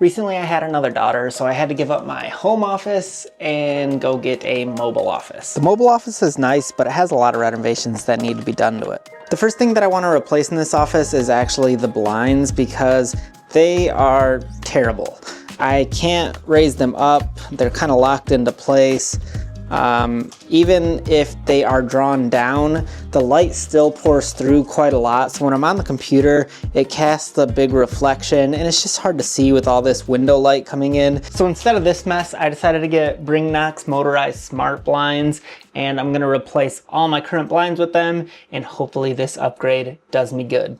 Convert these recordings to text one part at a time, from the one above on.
Recently I had another daughter, so I had to give up my home office and go get a mobile office. The mobile office is nice, but it has a lot of renovations that need to be done to it. The first thing that I want to replace in this office is actually the blinds because they are terrible. I can't raise them up, they're kind of locked into place. Even if they are drawn down, the light still pours through quite a lot. So when I'm on the computer, it casts a big reflection and it's just hard to see with all this window light coming in. So instead of this mess, I decided to get Bringnox Motorized Smart Blinds, and I'm gonna replace all my current blinds with them, and hopefully this upgrade does me good.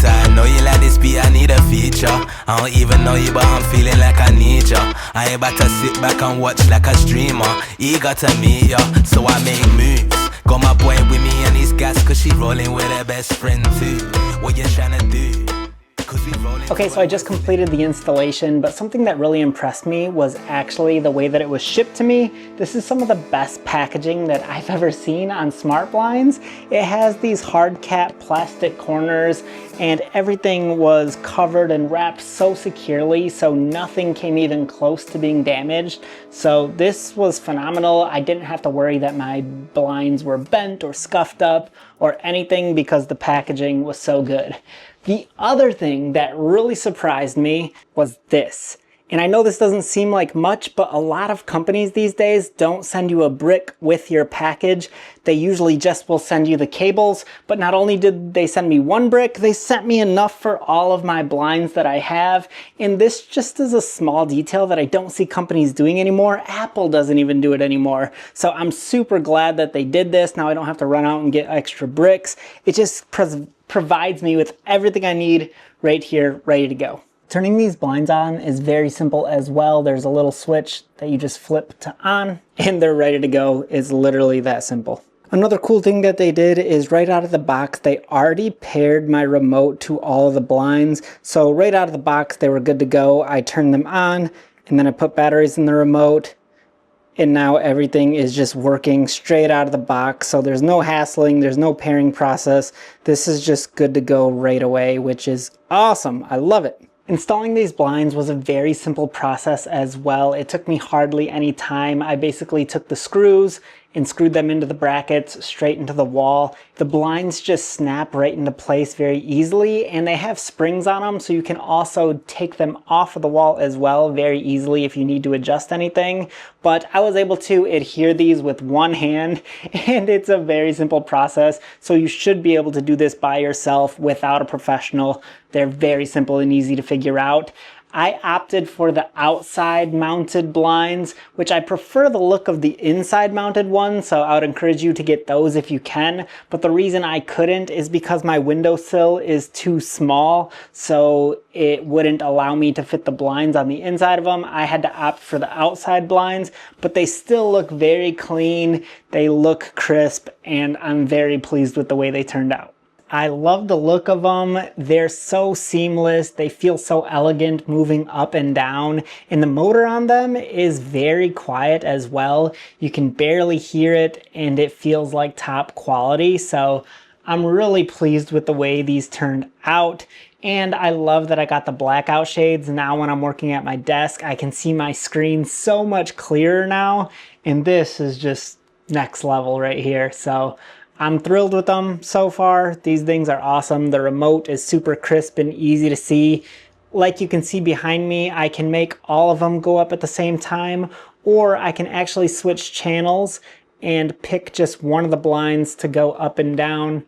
I know you like this beat, I need a feature. I don't even know you, but I'm feeling like I need ya. I ain't about to sit back and watch like a streamer. Eager to meet ya, so I make moves. Got my boy with me and he's gas, cause she rolling with her best friend too. What you trying to do? Okay, so I just completed the installation, but something that really impressed me was actually the way that it was shipped to me. This is some of the best packaging that I've ever seen on smart blinds. It has these hard cap plastic corners and everything was covered and wrapped so securely, so nothing came even close to being damaged. So this was phenomenal. I didn't have to worry that my blinds were bent or scuffed up or anything because the packaging was so good. The other thing that really surprised me was this. And I know this doesn't seem like much, but a lot of companies these days don't send you a brick with your package. They usually just will send you the cables, but not only did they send me one brick, they sent me enough for all of my blinds that I have. And this just is a small detail that I don't see companies doing anymore. Apple doesn't even do it anymore. So I'm super glad that they did this. Now I don't have to run out and get extra bricks. It just provides me with everything I need right here, ready to go. Turning these blinds on is very simple as well. There's a little switch that you just flip to on and they're ready to go. It's literally that simple. Another cool thing that they did is right out of the box, they already paired my remote to all of the blinds. So right out of the box, they were good to go. I turned them on and then I put batteries in the remote. And now everything is just working straight out of the box. So there's no hassling, there's no pairing process. This is just good to go right away, which is awesome. I love it. Installing these blinds was a very simple process as well. It took me hardly any time. I basically took the screws and screwed them into the brackets straight into the wall. The blinds just snap right into place very easily, and they have springs on them, so you can also take them off of the wall as well very easily if you need to adjust anything. But I was able to adhere these with one hand, and it's a very simple process, so you should be able to do this by yourself without a professional. They're very simple and easy to figure out. I opted for the outside mounted blinds, which I prefer the look of the inside mounted ones, so I would encourage you to get those if you can. But the reason I couldn't is because my windowsill is too small, so it wouldn't allow me to fit the blinds on the inside of them. I had to opt for the outside blinds, but they still look very clean, they look crisp, and I'm very pleased with the way they turned out. I love the look of them. They're so seamless. They feel so elegant moving up and down. And the motor on them is very quiet as well. You can barely hear it and it feels like top quality. So I'm really pleased with the way these turned out. And I love that I got the blackout shades. Now when I'm working at my desk, I can see my screen so much clearer now. And this is just next level right here. So I'm thrilled with them so far. These things are awesome. The remote is super crisp and easy to see. Like you can see behind me, I can make all of them go up at the same time, or I can actually switch channels and pick just one of the blinds to go up and down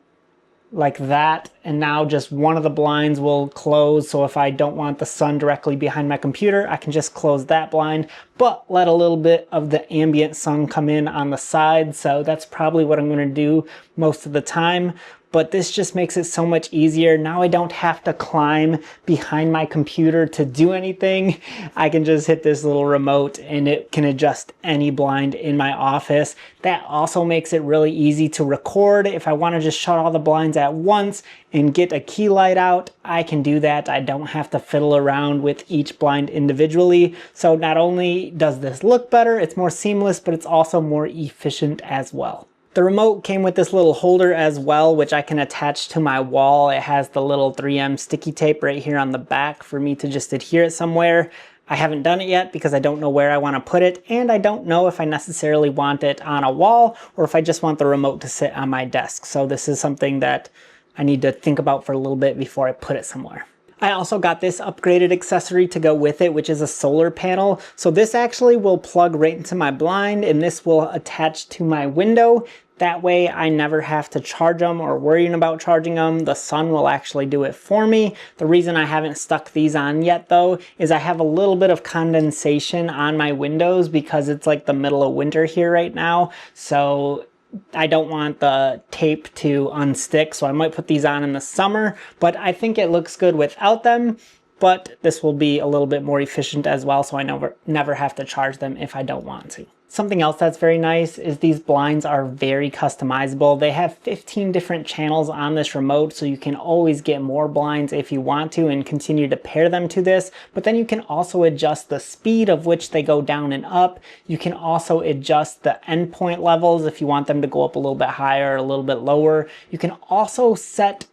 like that, and now just one of the blinds will close. So if I don't want the sun directly behind my computer, I can just close that blind, but let a little bit of the ambient sun come in on the side. So that's probably what I'm going to do most of the time. but this just makes it so much easier. Now I don't have to climb behind my computer to do anything. I can just hit this little remote and it can adjust any blind in my office. That also makes it really easy to record. If I want to just shut all the blinds at once and get a key light out, I can do that. I don't have to fiddle around with each blind individually. So not only does this look better, it's more seamless, but it's also more efficient as well. The remote came with this little holder as well, which I can attach to my wall. It has the little 3M sticky tape right here on the back for me to just adhere it somewhere. I haven't done it yet because I don't know where I want to put it, and I don't know if I necessarily want it on a wall or if I just want the remote to sit on my desk. So this is something that I need to think about for a little bit before I put it somewhere. I also got this upgraded accessory to go with it, which is a solar panel. So this actually will plug right into my blind, and this will attach to my window. That way I never have to charge them or worrying about charging them. The sun will actually do it for me. The reason I haven't stuck these on yet though is I have a little bit of condensation on my windows because it's like the middle of winter here right now. So I don't want the tape to unstick, so I might put these on in the summer, but I think it looks good without them. But this will be a little bit more efficient as well, so I never have to charge them if I don't want to. Something else that's very nice is these blinds are very customizable. They have 15 different channels on this remote, so you can always get more blinds if you want to and continue to pair them to this. But then you can also adjust the speed of which they go down and up. You can also adjust the endpoint levels if you want them to go up a little bit higher or a little bit lower. You can also set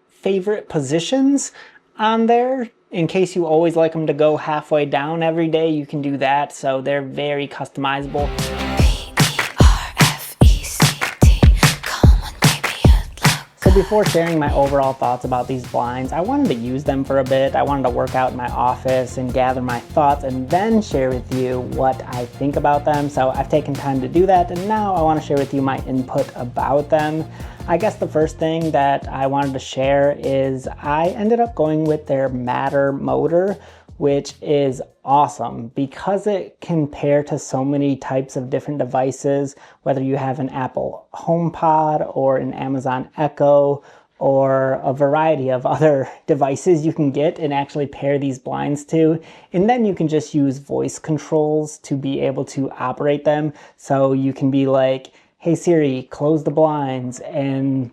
favorite positions on there. In case you always like them to go halfway down every day, you can do that. So they're very customizable. So before sharing my overall thoughts about these blinds, I wanted to use them for a bit. I wanted to work out in my office and gather my thoughts and then share with you what I think about them. So I've taken time to do that, and now I want to share with you my input about them. I guess the first thing that I wanted to share is I ended up going with their Matter motor, which is awesome because it can pair to so many types of different devices, whether you have an Apple HomePod or an Amazon Echo or a variety of other devices you can get and actually pair these blinds to. And then you can just use voice controls to be able to operate them. So you can be like, hey Siri, close the blinds, and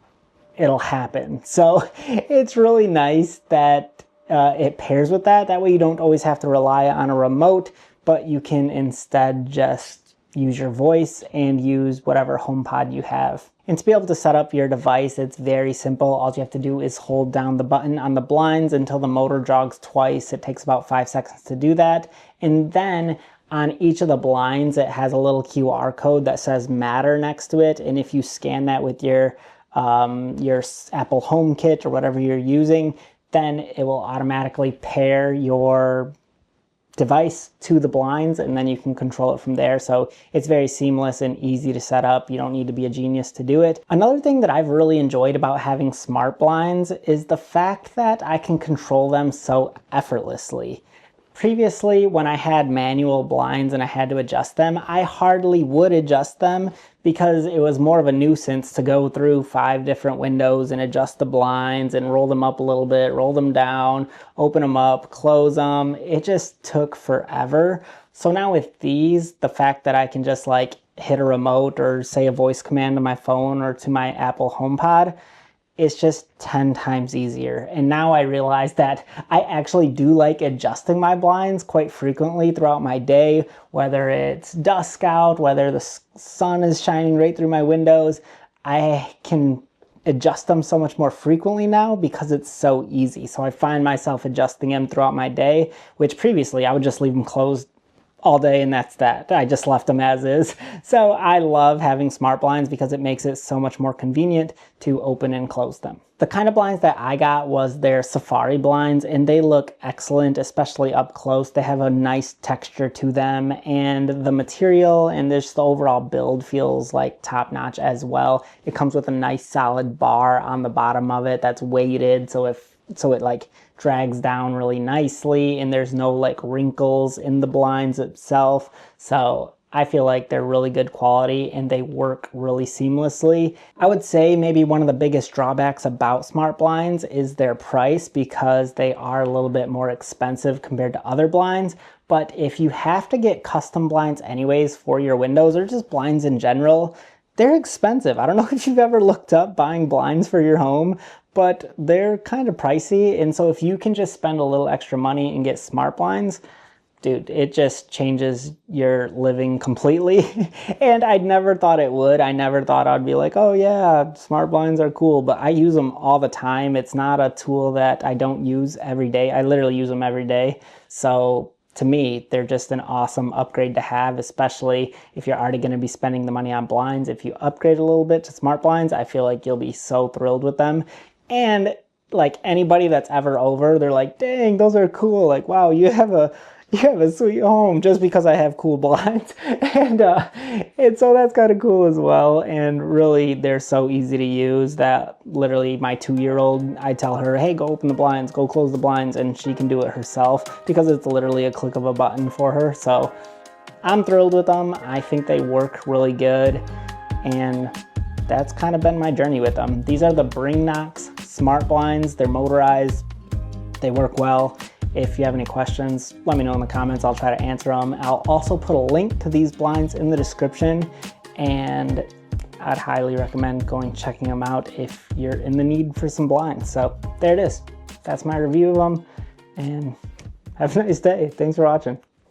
it'll happen. So it's really nice that it pairs with that. That way you don't always have to rely on a remote, but you can instead just use your voice and use whatever HomePod you have. And to be able to set up your device, it's very simple. All you have to do is hold down the button on the blinds until the motor jogs twice. It takes about 5 seconds to do that. And then on each of the blinds, it has a little QR code that says Matter next to it. And if you scan that with your Apple HomeKit or whatever you're using, then it will automatically pair your device to the blinds, and then you can control it from there. So it's very seamless and easy to set up. You don't need to be a genius to do it. Another thing that I've really enjoyed about having smart blinds is the fact that I can control them so effortlessly. Previously, when I had manual blinds and I had to adjust them, I hardly would adjust them because it was more of a nuisance to go through 5 different windows and adjust the blinds and roll them up a little bit, roll them down, open them up, close them. It just took forever. So now with these, the fact that I can just like hit a remote or say a voice command to my phone or to my Apple HomePod, it's just 10 times easier. And now I realize that I actually do like adjusting my blinds quite frequently throughout my day, whether it's dusk out, whether the sun is shining right through my windows. I can adjust them so much more frequently now because it's so easy. So I find myself adjusting them throughout my day, which previously I would just leave them closed all day and that's that. I just left them as is. So I love having smart blinds because it makes it so much more convenient to open and close them. The kind of blinds that I got was their Safari blinds, and they look excellent, especially up close. They have a nice texture to them, and the material and just the overall build feels like top notch as well. It comes with a nice solid bar on the bottom of it that's weighted, so it like drags down really nicely, and there's no like wrinkles in the blinds itself. So I feel like they're really good quality and they work really seamlessly. I would say maybe one of the biggest drawbacks about smart blinds is their price, because they are a little bit more expensive compared to other blinds. But if you have to get custom blinds anyways for your windows, or just blinds in general, they're expensive. I don't know if you've ever looked up buying blinds for your home, but they're kind of pricey. And so if you can just spend a little extra money and get smart blinds, dude, it just changes your living completely. And I never thought it would. I never thought I'd be like, oh yeah, smart blinds are cool, but I use them all the time. It's not a tool that I don't use every day. I literally use them every day. So to me, they're just an awesome upgrade to have, especially if you're already going to be spending the money on blinds. If you upgrade a little bit to smart blinds, I feel like you'll be so thrilled with them. And like anybody that's ever over, they're like, dang, those are cool. Like, wow, you have a sweet home, just because I have cool blinds. And so that's kind of cool as well. And really, they're so easy to use that literally my 2-year-old, I tell her, hey, go open the blinds, go close the blinds, and she can do it herself, because it's literally a click of a button for her. So I'm thrilled with them. I think they work really good. And that's kind of been my journey with them. These are the Bringnox Smart Blinds. They're motorized. They work well. If you have any questions, let me know in the comments. I'll try to answer them. I'll also put a link to these blinds in the description, and I'd highly recommend going checking them out if you're in the need for some blinds. So there it is. That's my review of them, and have a nice day. Thanks for watching.